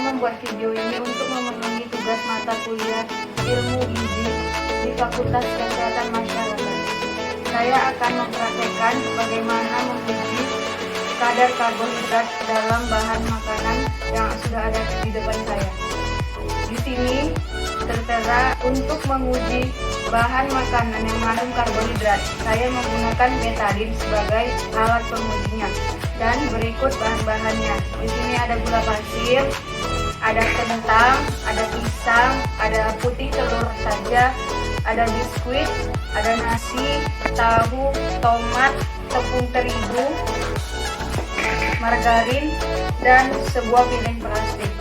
membuat video ini untuk memenuhi tugas mata kuliah Ilmu Gizi di Fakultas Kesehatan Masyarakat. Saya akan mempraktekkan bagaimana menguji kadar karbohidrat dalam bahan makanan yang sudah ada di depan saya. Di sini tertera untuk menguji bahan makanan yang mengandung karbohidrat. Saya menggunakan betadin sebagai alat pengujinya. Dan berikut bahan-bahannya. Di sini ada gula pasir, ada kentang, ada pisang, ada putih telur saja, ada biskuit, ada nasi, tahu, tomat, tepung terigu, margarin, dan sebuah piring plastik.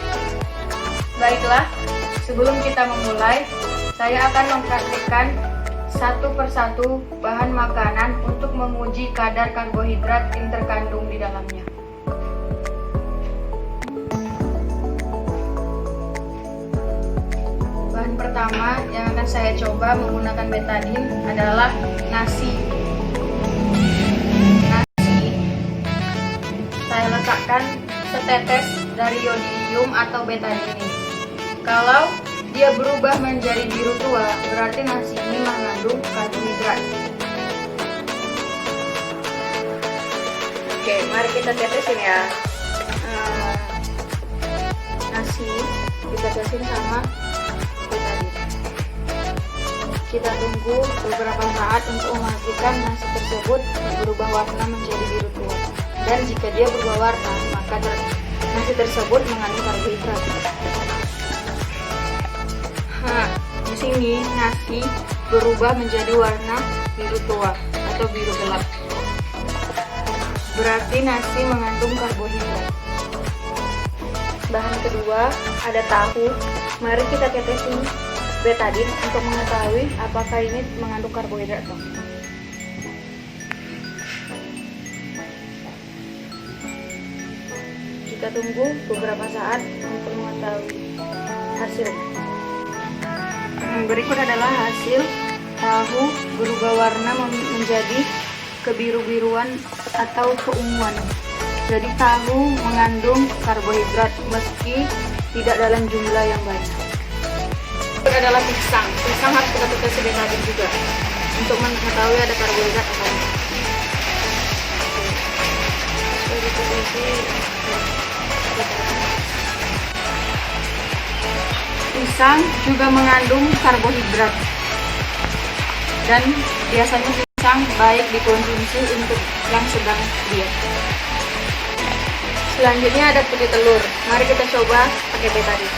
Baiklah, sebelum kita memulai, saya akan mempraktikkan satu persatu bahan makanan untuk menguji kadar karbohidrat yang terkandung di dalamnya. Bahan pertama yang akan saya coba menggunakan betadin adalah nasi. Saya letakkan setetes dari iodium atau betadin ini. Kalau dia berubah menjadi biru tua, berarti nasi ini mengandung karbohidrat. Oke, mari kita tetesin ya. Nasi kita tetesin sama betadin. Kita tunggu beberapa saat untuk memastikan nasi tersebut berubah warna menjadi biru tua. Dan jika dia berubah warna, maka nasi tersebut mengandung karbohidrat. Di sini nasi berubah menjadi warna biru tua atau biru gelap. Berarti nasi mengandung karbohidrat. Bahan kedua ada tahu. Mari kita tetesin betadin untuk mengetahui apakah ini mengandung karbohidrat atau tidak. Kita tunggu beberapa saat untuk mengetahui hasilnya. Berikut adalah hasil tahu berubah warna menjadi kebiru-biruan atau keunguan. Jadi tahu mengandung karbohidrat meski tidak dalam jumlah yang banyak. Berikut adalah pisang. Pisang harus kita tetesin betadin juga untuk mengetahui ada karbohidrat atau tidak. Pisang juga mengandung karbohidrat dan biasanya pisang baik dikonsumsi untuk yang sedang diet. Selanjutnya ada putih telur. Mari kita coba pakai betadin.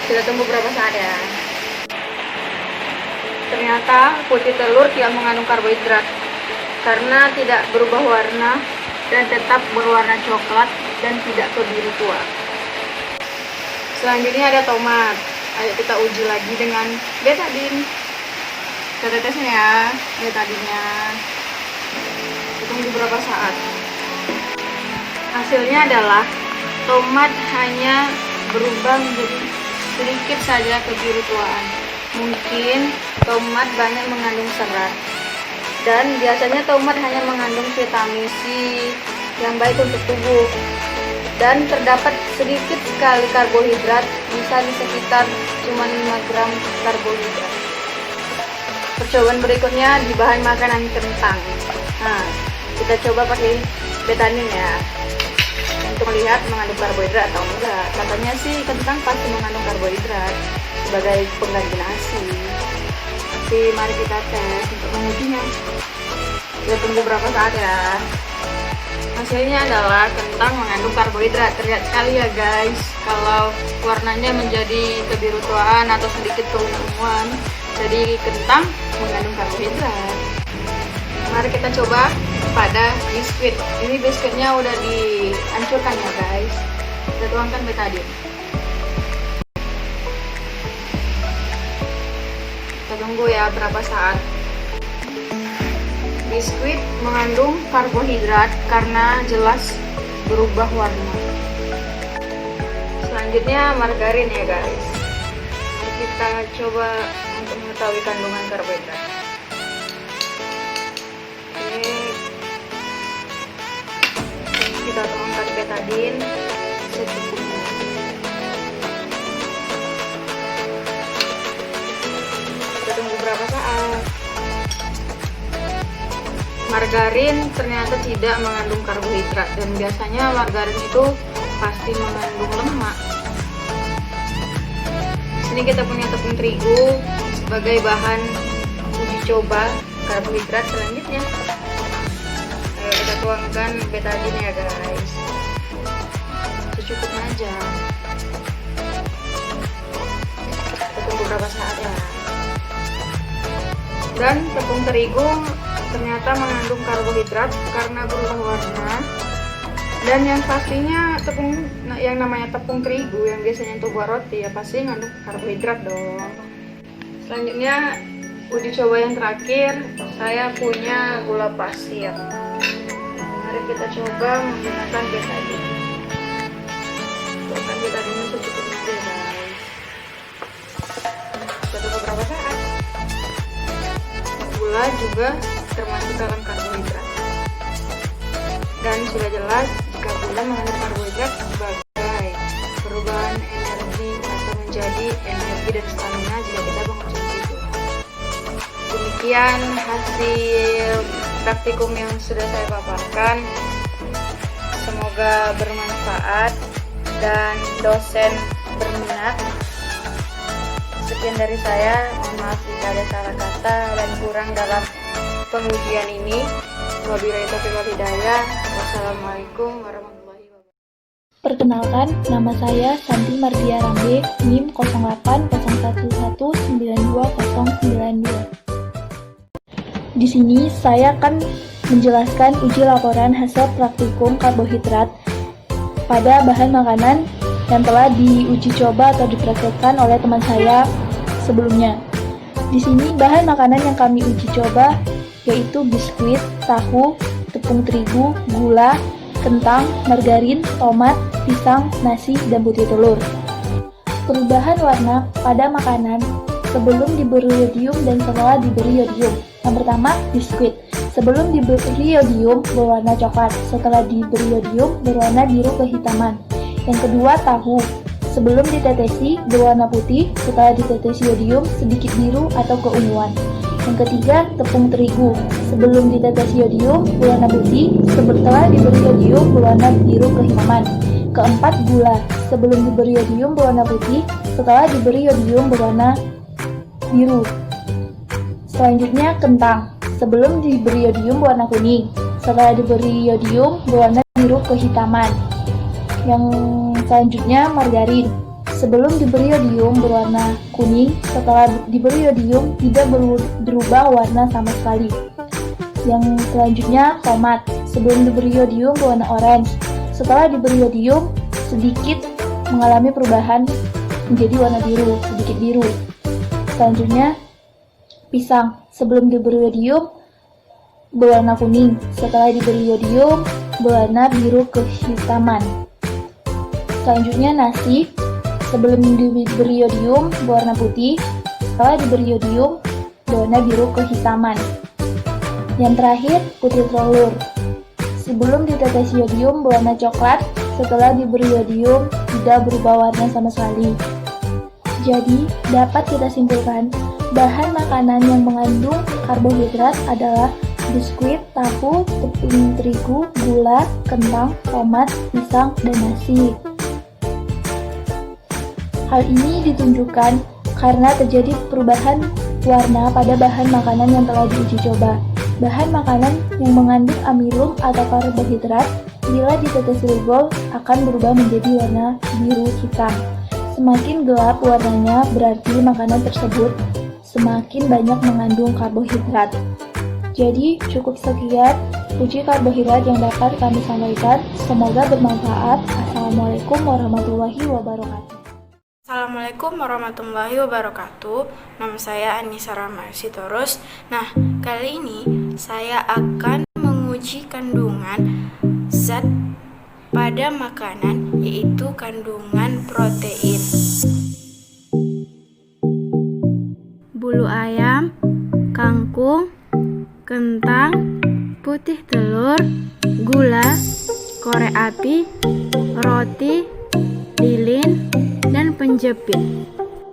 Kita tunggu beberapa saat ya. Ternyata putih telur tidak mengandung karbohidrat karena tidak berubah warna dan tetap berwarna coklat dan tidak kebiru tua. Selanjutnya ada tomat. Ayo kita uji lagi dengan betadin. Kita tetesin ya betadinnya. Tunggu beberapa saat. Hasilnya adalah tomat hanya berubah menjadi sedikit saja kebiru-tuaan. Mungkin tomat banyak mengandung serat. Dan biasanya tomat hanya mengandung vitamin C yang baik untuk tubuh. Dan terdapat sedikit sekali karbohidrat, bisa di sekitar cuma 5 gram karbohidrat. Percobaan berikutnya di bahan makanan kentang. Nah, kita coba pakai betadin ya, untuk melihat mengandung karbohidrat atau enggak. Katanya sih kentang pasti mengandung karbohidrat sebagai pengganti nasi. Tapi mari kita tes untuk mengujinya. Kita tunggu berapa saat ya. Hasilnya adalah kentang mengandung karbohidrat. Terlihat sekali ya guys, kalau warnanya menjadi kebiru-tuaan atau sedikit keunguan. Jadi kentang mengandung karbohidrat. Mari kita coba pada biskuit. Ini biskuitnya udah dihancurkan ya guys. Kita tuangkan betadin. Kita tunggu ya berapa saat. Biskuit mengandung karbohidrat karena jelas berubah warna. Selanjutnya margarin ya guys. Kita coba untuk mengetahui kandungan karbohidrat. Oke. betadin secukupnya. Kita tunggu beberapa saat. Margarin ternyata tidak mengandung karbohidrat, dan biasanya margarin itu pasti mengandung lemak. Sini kita punya tepung terigu sebagai bahan uji coba karbohidrat selanjutnya. Ayo kita tuangkan betadin ya guys, secukupnya aja. Kita tunggu beberapa saat ya. Dan tepung terigu ternyata mengandung karbohidrat karena berubah warna. Dan yang pastinya yang namanya tepung terigu yang biasanya untuk buat roti ya pasti mengandung karbohidrat dong. Selanjutnya uji coba yang terakhir, saya punya gula pasir. Mari kita coba menggunakan betadin. Tuangkan betadinnya secukupnya aja guys. Kita tunggu beberapa saat. Gula juga termasuk dalam karbohidrat, dan sudah jelas jika gula mengandung karbohidrat sebagai perubahan energi atau menjadi energi dan stamina jika kita mengonsumsi itu. Demikian hasil praktikum yang sudah saya paparkan. Semoga bermanfaat dan dosen berminat. Sekian dari saya, mohon maaf jika ada salah kata dan kurang dalam pengujian ini. Wabillahi taufiq wal hidayah. Wassalamualaikum warahmatullahi wabarakatuh. Perkenalkan, nama saya Santi Mardia Rambe, NIM 0801192092. Di sini saya akan menjelaskan uji laporan hasil praktikum karbohidrat pada bahan makanan yang telah diuji coba atau dipraktekkan oleh teman saya sebelumnya. Di sini bahan makanan yang kami uji coba yaitu biskuit, tahu, tepung terigu, gula, kentang, margarin, tomat, pisang, nasi, dan putih telur. Perubahan warna pada makanan sebelum diberi yodium dan setelah diberi yodium. Yang pertama, biskuit. Sebelum diberi yodium berwarna coklat, setelah diberi yodium berwarna biru kehitaman. Yang kedua, tahu. Sebelum ditetesi berwarna putih, setelah ditetesi yodium sedikit biru atau keunguan. Yang ketiga, tepung terigu. Sebelum ditetesi yodium berwarna putih, setelah diberi yodium berwarna biru kehitaman. Keempat, gula. Sebelum diberi yodium berwarna putih, setelah diberi yodium berwarna biru. Selanjutnya, kentang. Sebelum diberi yodium berwarna kuning, setelah diberi yodium berwarna biru kehitaman. Yang selanjutnya, margarin. Sebelum diberi yodium berwarna kuning, setelah diberi yodium tidak berubah warna sama sekali. Yang selanjutnya, tomat. Sebelum diberi yodium berwarna orange, setelah diberi yodium sedikit mengalami perubahan menjadi warna biru, sedikit biru. Selanjutnya, pisang. Sebelum diberi yodium berwarna kuning, setelah diberi yodium berwarna biru kehitaman. Selanjutnya, nasi. Sebelum diberi yodium berwarna putih, setelah diberi yodium berwarna biru kehitaman. Yang terakhir, putih telur. Sebelum ditetesi yodium berwarna coklat, setelah diberi yodium tidak berubah warna sama sekali. Jadi, dapat kita simpulkan, bahan makanan yang mengandung karbohidrat adalah biskuit, tahu, tepung terigu, gula, kentang, tomat, pisang, dan nasi. Hal ini ditunjukkan karena terjadi perubahan warna pada bahan makanan yang telah diuji coba. Bahan makanan yang mengandung amilum atau karbohidrat bila ditetesi rigol akan berubah menjadi warna biru hitam. Semakin gelap warnanya berarti makanan tersebut semakin banyak mengandung karbohidrat. Jadi cukup sekian uji karbohidrat yang dapat kami sampaikan. Semoga bermanfaat. Assalamualaikum warahmatullahi wabarakatuh. Assalamualaikum warahmatullahi wabarakatuh. Nama saya Anissa Rahma Sitorus. Nah, kali ini saya akan menguji kandungan zat pada makanan, yaitu kandungan protein. Bulu ayam, kangkung, kentang, putih telur, gula, korek api, roti, lilin, dan penjepit.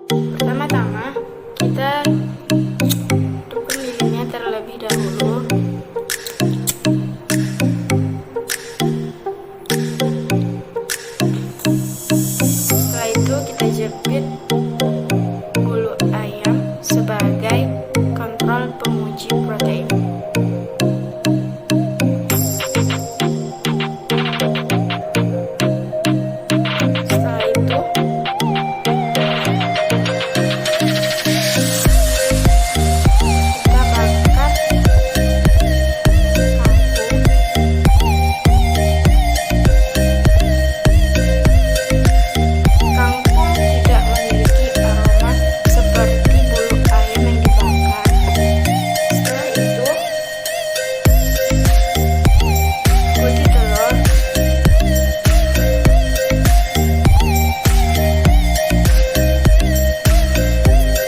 Pertama-tama kita tutup lilinnya terlebih dahulu. Setelah itu kita jepit bulu ayam sebagai kontrol penguji protein. Setelah itu kita bakar kangkung tidak memiliki aroma seperti bulu ayam yang dibakar. Setelah itu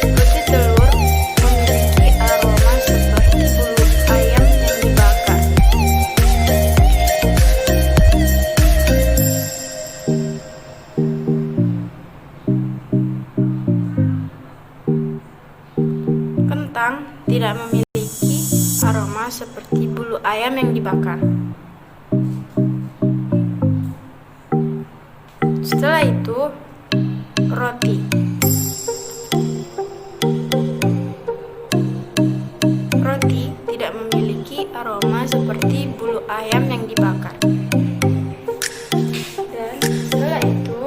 putih telur memiliki aroma seperti bulu ayam yang dibakar. Kentang tidak memiliki aroma seperti bulu ayam yang dibakar. Setelah itu, roti. Roti tidak memiliki aroma seperti bulu ayam yang dibakar. Dan setelah itu,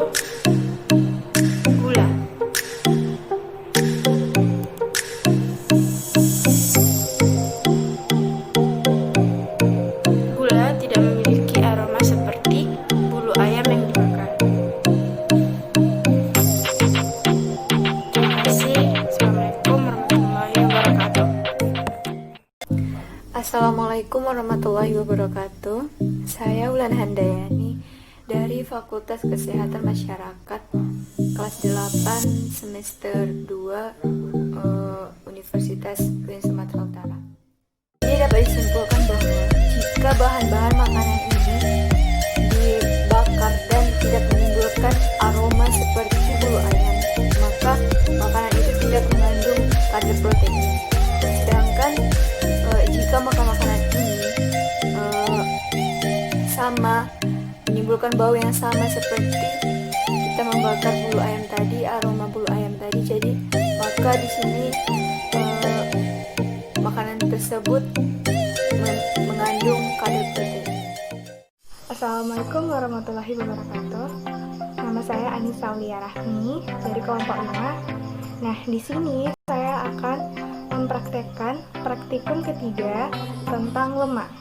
gula. Gula tidak memiliki aroma seperti bulu ayam yang dibakar. Terima kasih. Assalamualaikum warahmatullahi wabarakatuh. Assalamualaikum warahmatullahi wabarakatuh. Saya Wulan Handayani dari Fakultas Kesehatan Masyarakat kelas 8 semester 2 Universitas UIN Sumatera Utara. Ini dapat disimpulkan bahwa jika bahan-bahan makanan ini dibakar dan tidak menimbulkan aroma seperti bulu ayam, maka makanan itu tidak mengandung kadar protein. Sedangkan jika makanan ini sama menimbulkan bau yang sama seperti kita membakar bulu ayam tadi, aroma bulu ayam tadi, jadi maka di sini makanan tersebut mengandung kadar protein. Assalamualaikum warahmatullahi wabarakatuh. Nama saya Anissa Aulia Rahmi dari kelompok 5. Nah, di sini saya akan mempraktekkan praktikum ketiga tentang lemak.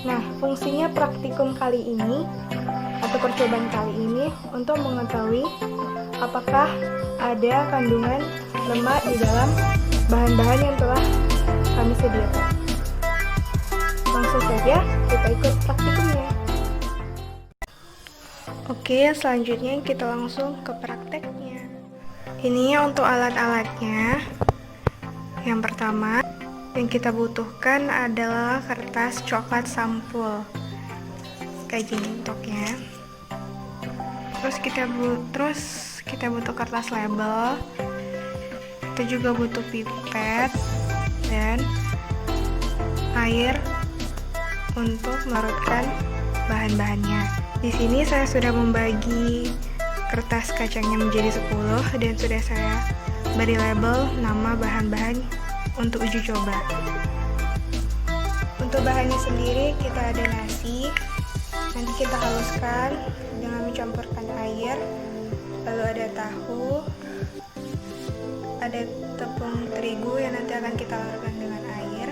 Nah, fungsinya praktikum kali ini atau percobaan kali ini untuk mengetahui apakah ada kandungan lemak di dalam bahan-bahan yang telah kami sediakan. Langsung saja kita ikut praktikumnya. Oke, selanjutnya kita langsung ke prakteknya. Ini untuk alat-alatnya. Yang pertama yang kita butuhkan adalah kertas coklat sampul kayak gini bentuknya. Terus kita butuh kertas label. Kita juga butuh pipet dan air untuk melarutkan bahan-bahannya. Di sini saya sudah membagi kertas kacangnya menjadi 10 dan sudah saya beri label nama bahan-bahan untuk uji coba. Untuk bahannya sendiri kita ada nasi, nanti kita haluskan dengan mencampurkan air, lalu ada tahu, ada tepung terigu yang nanti akan kita larutkan dengan air,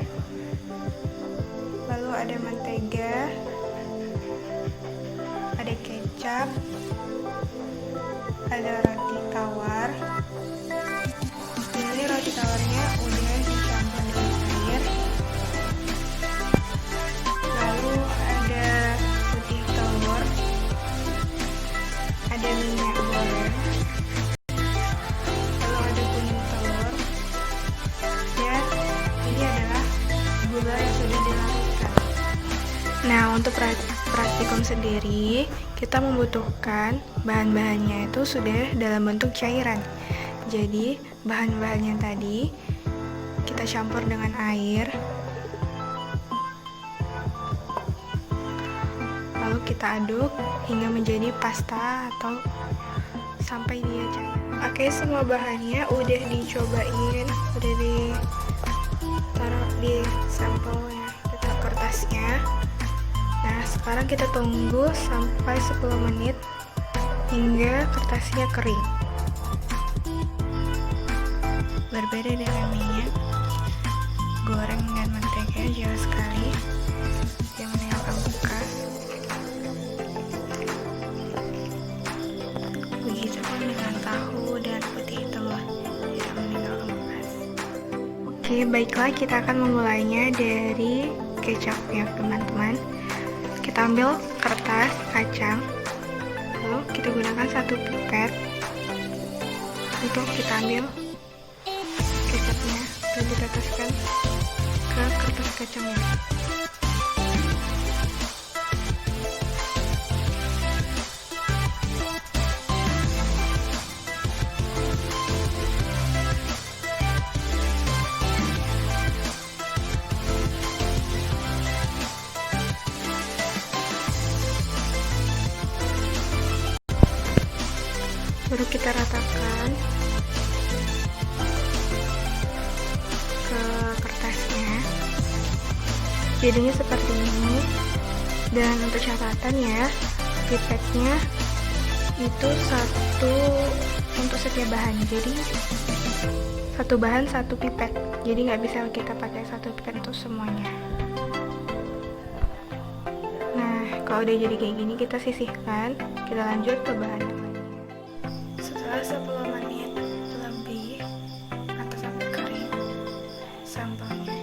lalu ada mentega, ada kecap, ada roti tawar. Ini roti tawarnya udah dicampur dengan air, lalu ada putih telur, ada minyak goreng, lalu ada kuning telur, dan ini adalah gula yang sudah dilarutkan. Nah, untuk praktikum sendiri, kita membutuhkan bahan-bahannya itu sudah dalam bentuk cairan. Jadi, bahan-bahannya tadi kita campur dengan air. Lalu kita aduk hingga menjadi pasta atau sampai dia cair. Oke, semua bahannya udah dicobain, udah ditaruh di sampelnya, ditaruh kertasnya. Nah, sekarang kita tunggu sampai 10 menit hingga kertasnya kering. Berbeda dengan minyak goreng dan mentega, jauh sekali yang meninggalkan bekas. Begitupun dengan tahu dan putih telur, tidak meninggalkan bekas. Oke, baiklah, kita akan memulainya dari kecap ya teman-teman. Kita ambil kertas kacang, lalu kita gunakan 1 pipet untuk kita ambil kecapnya dan diteteskan ke kertas kacangnya. Baru kita ratakan ke kertasnya, jadinya seperti ini. Dan untuk catatan ya, pipetnya itu 1 untuk setiap bahan, jadi 1 bahan 1 pipet, jadi nggak bisa kita pakai 1 pipet untuk semuanya. Nah, kalau udah jadi kayak gini, kita sisihkan, kita lanjut ke bahan yang lain. Setelah 10 menit lebih atau sampai kering sampelnya,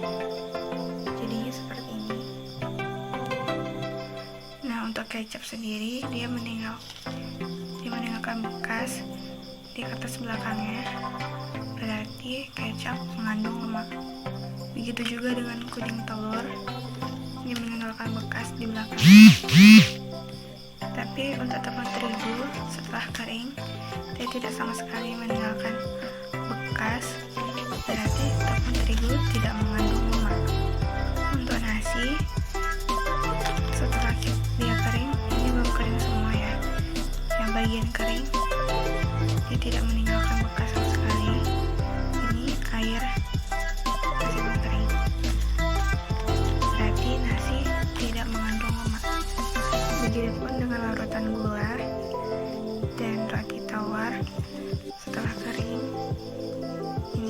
jadinya seperti ini. Nah, untuk kecap sendiri dia meninggalkan bekas di kertas belakangnya, berarti kecap mengandung lemak. Begitu juga dengan kuning telur, dia meninggalkan bekas di belakang. Tapi untuk tepung terigu setelah kering, dia tidak sama sekali meninggalkan bekas, berarti tepung terigu tidak mengandung lemak. Untuk nasi, setelah dia kering, ini belum kering semua ya, yang bagian kering dia tidak meninggalkan bekas sama sekali. Ini air nasi belum kering, berarti nasi tidak mengandung lemak. Begitupun dengan larutan gula dan roti tawar setelah kering.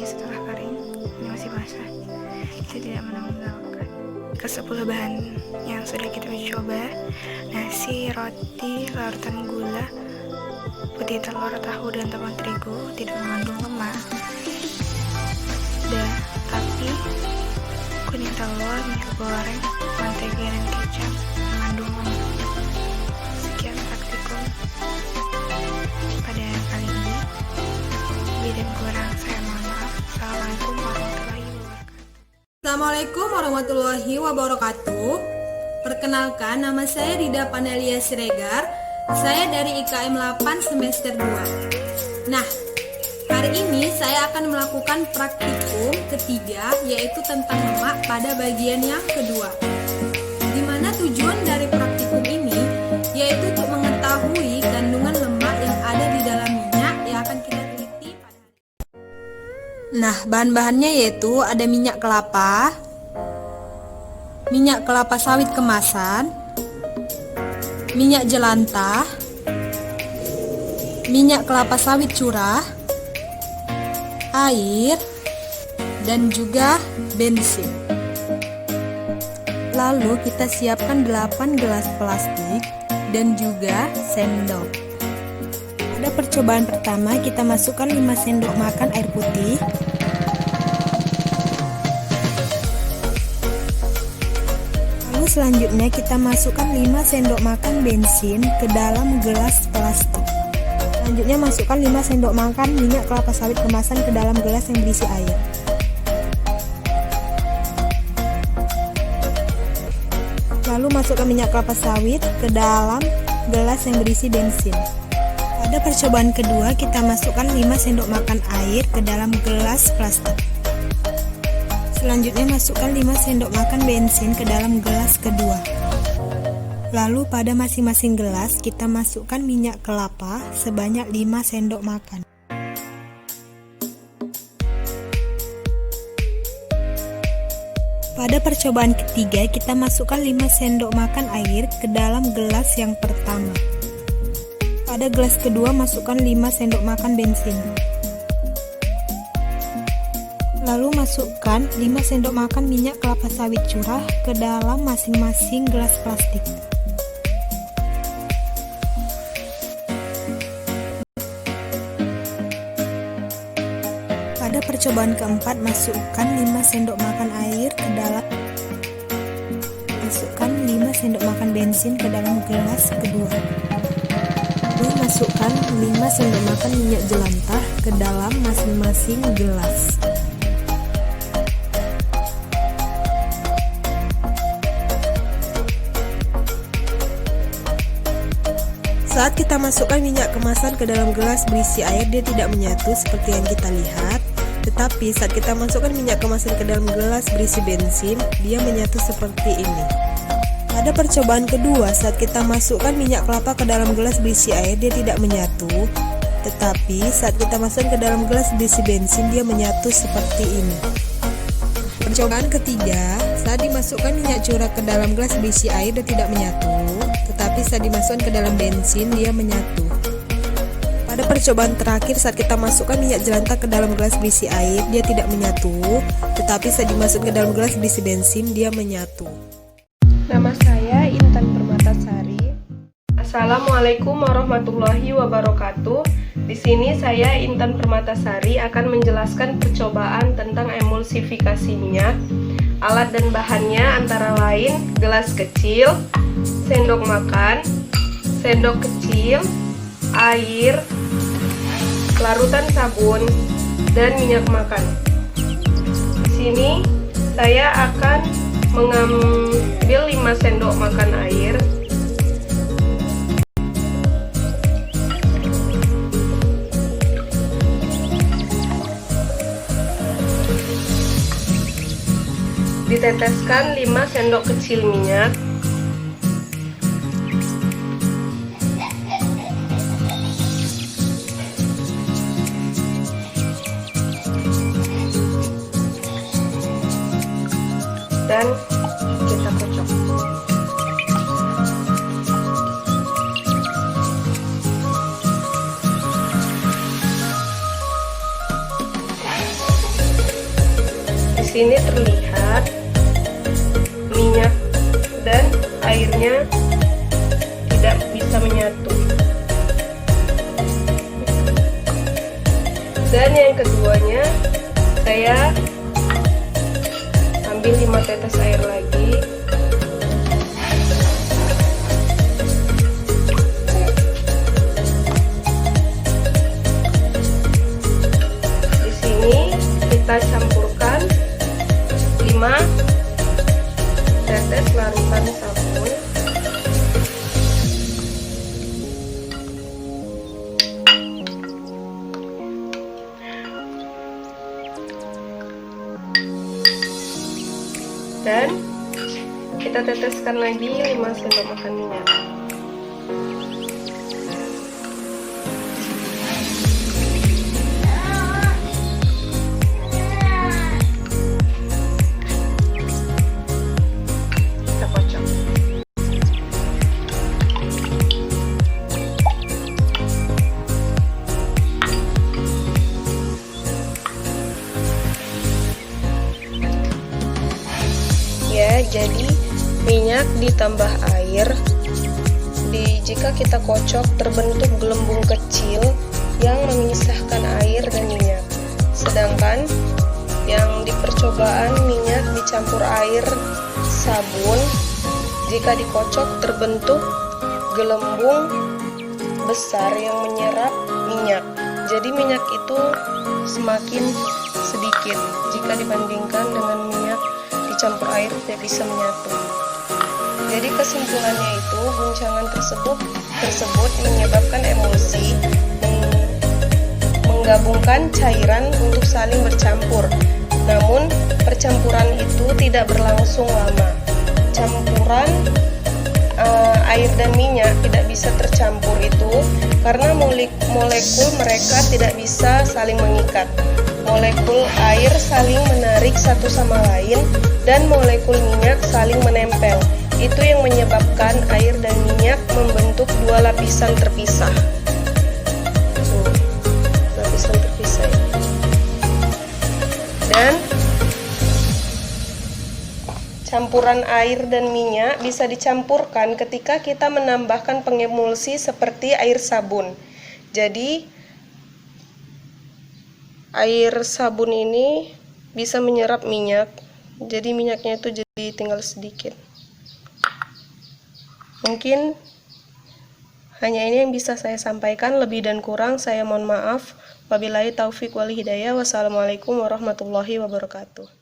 Setelah kering, ini masih basah, jadi tidak meninggalkan. Ke 10 bahan yang sudah kita coba, nasi, roti, larutan gula, putih telur, tahu, dan tepung terigu tidak mengandung lemak. Tapi kuning telur, minyak goreng, mentega, dan kecap mengandung lemak. Sekian praktikum pada kali ini. Lebih dan kurang saya mohon maaf. Assalamualaikum warahmatullahi wabarakatuh. Assalamualaikum warahmatullahi wabarakatuh. Perkenalkan, nama saya Rida Panelia Siregar. Saya dari IKM 8 semester 2. Nah, hari ini saya akan melakukan praktikum ketiga, yaitu tentang lemak pada bagian yang kedua. Di mana tujuan dari praktikum ini yaitu untuk mengetahui kandungan lemak yang ada di dalam minyak yang akan kita teliti. Nah, bahan-bahannya yaitu ada minyak kelapa sawit kemasan, minyak jelantah, minyak kelapa sawit curah, air, dan juga bensin. Lalu kita siapkan 8 gelas plastik dan juga sendok. Pada percobaan pertama kita masukkan 5 sendok makan air putih. Lalu selanjutnya kita masukkan 5 sendok makan bensin ke dalam gelas plastik. Selanjutnya masukkan 5 sendok makan minyak kelapa sawit kemasan ke dalam gelas yang berisi air. Lalu masukkan minyak kelapa sawit ke dalam gelas yang berisi bensin. Pada percobaan kedua, kita masukkan 5 sendok makan air ke dalam gelas plastik. Selanjutnya masukkan 5 sendok makan bensin ke dalam gelas kedua. Lalu pada masing-masing gelas kita masukkan minyak kelapa sebanyak 5 sendok makan. Pada percobaan ketiga kita masukkan 5 sendok makan air ke dalam gelas yang pertama. Pada gelas kedua masukkan 5 sendok makan bensin. Lalu masukkan 5 sendok makan minyak kelapa sawit curah ke dalam masing-masing gelas plastik. Pada percobaan keempat masukkan 5 sendok makan air ke dalam Masukkan 5 sendok makan bensin ke dalam gelas kedua. Lalu masukkan 5 sendok makan minyak jelantah ke dalam masing-masing gelas. Saat kita masukkan minyak kemasan ke dalam gelas berisi air, dia tidak menyatu seperti yang kita lihat. Tetapi saat kita masukkan minyak kemasan ke dalam gelas berisi bensin, dia menyatu seperti ini. Pada percobaan kedua, saat kita masukkan minyak kelapa ke dalam gelas berisi air, dia tidak menyatu. Tetapi saat kita masukkan ke dalam gelas berisi bensin, dia menyatu seperti ini. Percobaan ketiga, saat dimasukkan minyak curah ke dalam gelas berisi air, dia tidak menyatu. Tetapi saat dimasukkan ke dalam bensin, dia menyatu. Pada percobaan terakhir, saat kita masukkan minyak jelantah ke dalam gelas berisi air, dia tidak menyatu. Tetapi saat dimasukkan ke dalam gelas berisi bensin, dia menyatu. Nama saya Intan Permatasari. Assalamualaikum warahmatullahi wabarakatuh. Di sini saya Intan Permatasari akan menjelaskan percobaan tentang emulsifikasi minyak. Alat dan bahannya antara lain gelas kecil, sendok makan, sendok kecil, air, larutan sabun, dan minyak makan. Di sini saya akan mengambil 5 sendok makan air. Diteteskan 5 sendok kecil minyak. Dan kita kocok. Di sini terlihat minyak dan airnya tidak bisa menyatu. Dan yang keduanya, saya ambil 5 tetes air lagi. Di sini kita campurkan 5 tetes larutan sabun. Dan kita teteskan lagi 5 sendok makan minyak. Kita kocok. Ya, jadi minyak ditambah air. Jika kita kocok terbentuk gelembung kecil yang memisahkan air dan minyak. Sedangkan yang di percobaan minyak dicampur air sabun, jika dikocok terbentuk gelembung besar yang menyerap minyak. Jadi minyak itu semakin sedikit jika dibandingkan dengan minyak dicampur air tidak bisa menyatu. Jadi kesimpulannya itu guncangan tersebut menyebabkan emulsi, menggabungkan cairan untuk saling bercampur. Namun percampuran itu tidak berlangsung lama. Campuran air dan minyak tidak bisa tercampur itu karena molekul mereka tidak bisa saling mengikat. Molekul air saling menarik satu sama lain dan molekul minyak saling menempel. Itu yang menyebabkan air dan minyak membentuk dua lapisan terpisah. Lapisan terpisah ini. Dan campuran air dan minyak bisa dicampurkan ketika kita menambahkan pengemulsi seperti air sabun. Jadi air sabun ini bisa menyerap minyak, jadi minyaknya itu jadi tinggal sedikit. Mungkin hanya ini yang bisa saya sampaikan, lebih dan kurang saya mohon maaf. Wabillahi taufik wal hidayah. Wassalamualaikum warahmatullahi wabarakatuh.